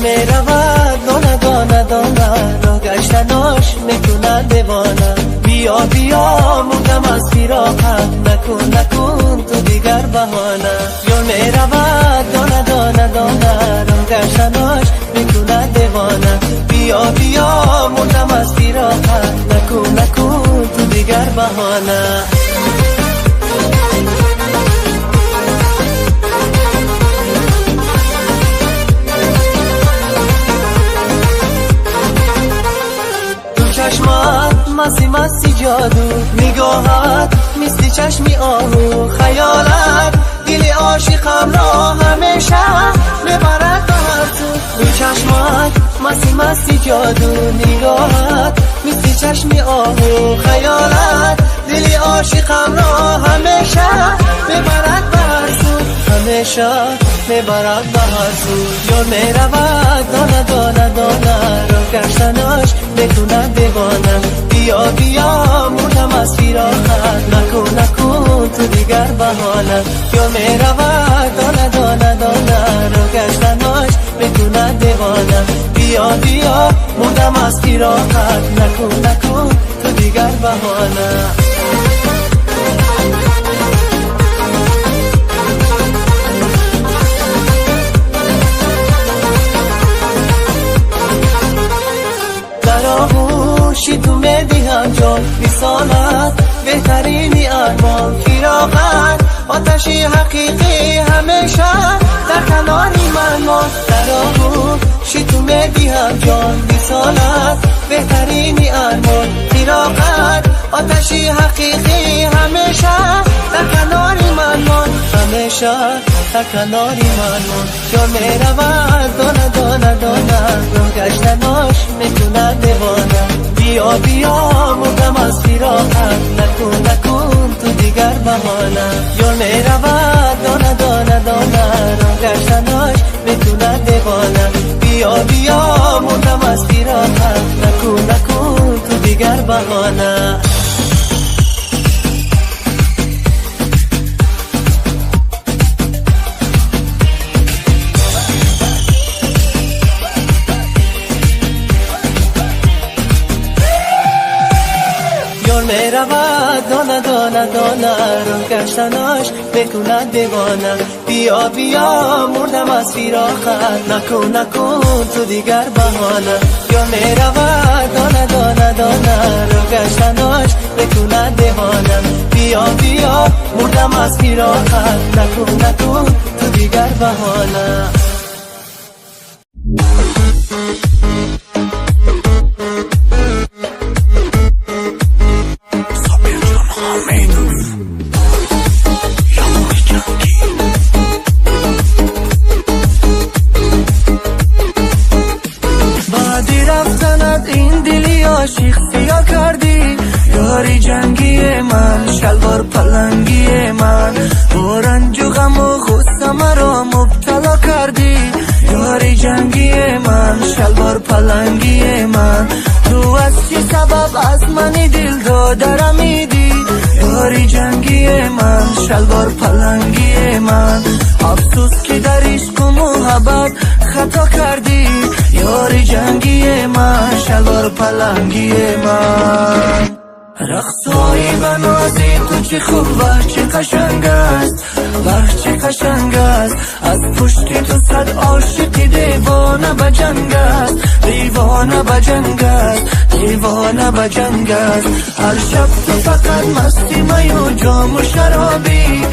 میرود دانه دانه دانه، راه گشتناش میکنه دیوانه. بیا بیا مردم از فراقت، نکن نکن تو دیگر بهانه. یار میرود دانه دانه دانه، راه گشتناش میکنه دیوانه. بیا بیا مردم از فراقت، نکن نکن تو دیگر بهانه. چشمات مسی مسی جادو، نگاهت مثل چشمی آهو. خیالت دل عاشقم را همیشه میبرد به هر تو. چشمات مسی مسی جادو، نگاهت مثل چشمی آهو. خیالت دل عاشقم را همیشه میبرد به هر سو، همیشه میبرد به هر سو. یار میرود دانه دانه دانه، راه گشتناش میکنه دیوانه. بیا بیا مردم از فراقت، نکن نکن تو دیگر بهانه. یار میرود دانه دانه دانه، راه گشتناش میکنه دیوانه. بیا بیا مردم از فراقت، نکن نکن تو دیگر بهانه. آغوشی تو میدیم جان، وصالت بهترینی ارمان. فراقت آتشی حقیقی همیشه در کناری من مان. در آغوشی تو میدیم جان، وصالت بهترینی ارمان. فراقت آتشی حقیقی همیشه در کناری من مان، همیشه در کناری من مان. یار میرود دانه دانه دانه، راه گشتناش میکنه دیوانه. بیا بیا مردم از فراقت، نکن نکن تو دیگر بهانه. یار میرود دانه دانه دانه، راه گشتناش میکنه دیوانه. بیا بیا مردم از فراقت، نکن نکن تو دیگر بهانه. میرود دانه دانه دانه، راه گشتناش میکنه دیوانه. بیا بیا مردم از فراقت، نکن نکن تو دیگر بهانه. یا میرود دانه دانه دانه، راه گشتناش میکنه دیوانه. بیا بیا مردم از فراقت، نکن نکن تو دیگر بهانه. عاشق سیاه کردی، یاری جنگی من، شلوار پلنگی من. با رنج و غم و غصه مرا مبتلا کردی، یاری جنگی من، شلوار پلنگی من. تو از چه سبب از منی دل داده رمیدی، یاری جنگی من، شلوار پلنگی من. افسوس که در عشق و محبت خطا کردی، یاری جنگی من، شلوار پلنگی من. رقصای بنازی تو چه خوب و چه قشنگ است، وقت چه قشنگ است. از پشت تو صد عاشقی دیوانه بجنگ است، دیوانه بجنگ است، دیوانه بجنگ است. هر شب تو فقط مستی می و جام و شرابی،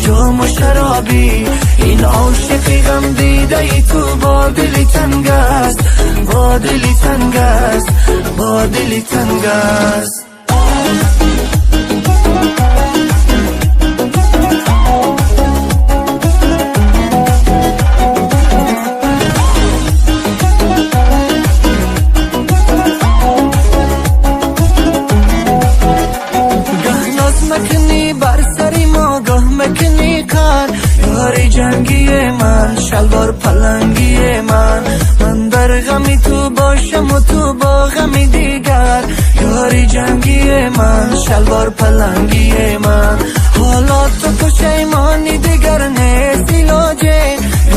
جام و شرابی. این عاشقی غم دیده ای تو با دلی تنگ است، با دلی تنگ است، با دلی تنگ است. جنگی من، شلوار پلنگی من. من در غمی تو باشم و تو با غمی دیگر، یاری جنگی من، شلوار پلنگی من. حالا تو پشیمانی دیگر نیست علاجه،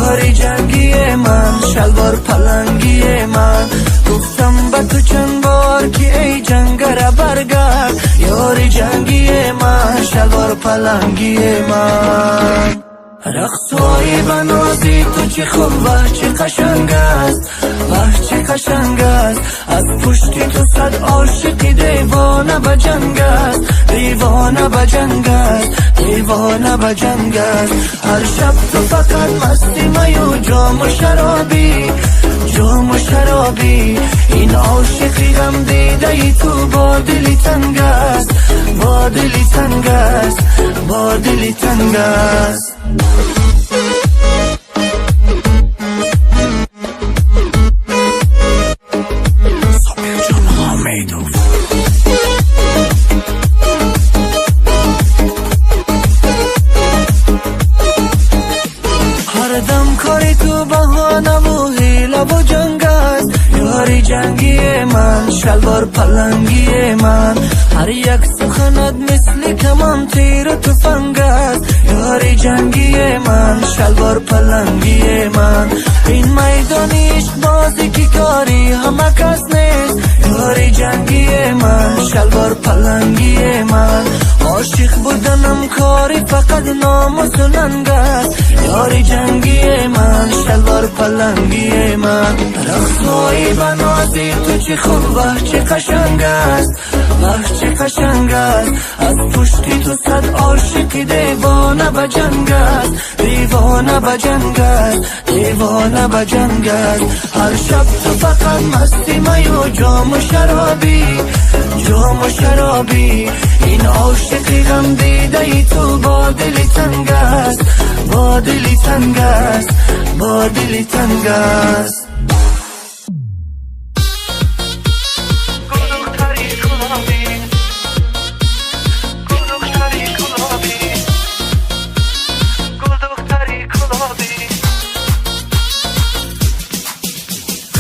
یاری جنگی من، شلوار پلنگی من. گفتم به تو چند بار که ای جنگره برگرد، یاری جنگی من، شلوار پلنگی من. رقصای بنازی تو چه خوب و چه قشنگ است، و چه قشنگ است. از پشتی تو صد عاشقی دیوانه به جنگ است، دیوانه به جنگ است، دیوانه به جنگ است. هر شب تو فقط مستی می و جام و شرابی، جام و شرابی. این عاشقی غم دیده ای تو با دلی تنگ است، با دلی تنگ است، با دلی تنگ است. هر دم کاری تو بهانه و حیله و جنگ است، یاری جنگی من، شلوار پلنگی من. هر یک سخنت مثل کمان تیر و تفنگ است، یاری جنگی من، شلوار پلنگی من. این میدانیش بازی که کاری همه کس نیست، یاری جنگی من، شلوار پلنگی من. عاشق بودنم کاری فقط ناموس و ننگ است، یاری جنگی من، شلوار پلنگی من. رقصای بنازی تو چه خوب و چه قشنگ است، و چه قشنگ است. از پشتی تو صد عاشقی دیوانه به جنگ است، دیوانه به جنگ است، دیوانه به جنگ است. هر شب تو فقط مستی می و جام و شرابی، جام و شرابی. این عاشقی غم دیده ای تو با دلی تنگ است، با دلی تنگ است، با دلی تنگ است.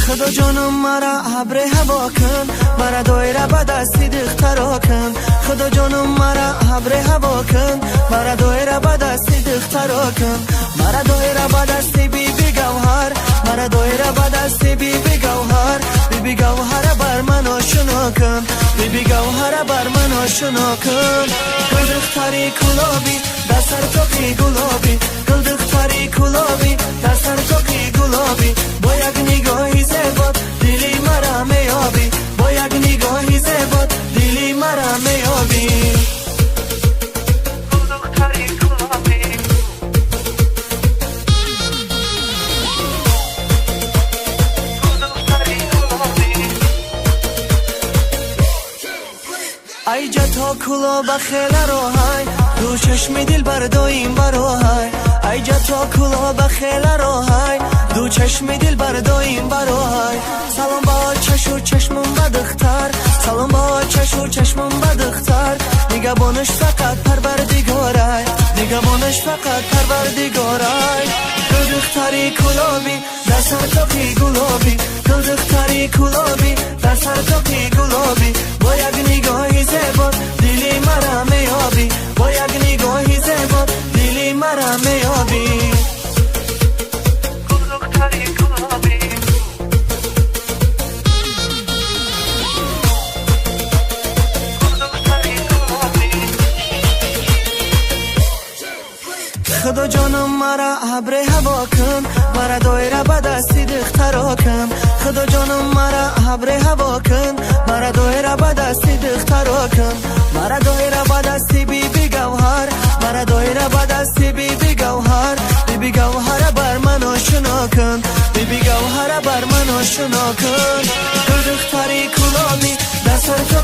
خدا جانم مرا ابر هوا کن، مرا دایره به دستی دخترا کن. خدا جانم مرا ابر هوا کن، مرا دایره به دستی دخترا کن. مرا دایره به دستی بی بی گوهر، مرا دایره به دستی بی بی گوهر. بی بی گوهر بر من آشنا کن، بی بی گوهر بر من آشنا کن. گل دختری گلابی در سر توقی گلابی، گل دختری گلابی در سر توقی گلابی. با یک نگاهی زیبات دلی مرا میابی، با یک نگاهی زیبات دلی مرا میابی. دختری گلابی ای جتا کلا بخیل روهای، دو چشم دل بردایم بروهای. ای جتا کلا بخیل روهای، دو چشم دل بردایم بروهای. سلام با چش و چشمم به دختر، سلام با چش و چشمم به دختر. نگهبانش فقط پروردگارای، نگهبانش فقط پروردگارای. گل دختری گلابی در سر توقی گلابی، گل دختری گلابی در سر توقی گلابی. با یک نگاهی زیبات دلی مرا میابی، با یک نگاهی زیبات دلی مرا میابی. خدا جانم مرا ابر هوا کن، مرا دایره به دستی دخترا کن. خدا جانم مرا ابر هوا کن، مرا دایره به دستی دخترا کن. مرا دایره به دستی بی بی گوهر، مرا دایره به دستی بی بی گوهر. بی بی گوهر بر من آشنا کن، بی بی گوهر بر من آشنا کن. گل دختری گلابی در سر تو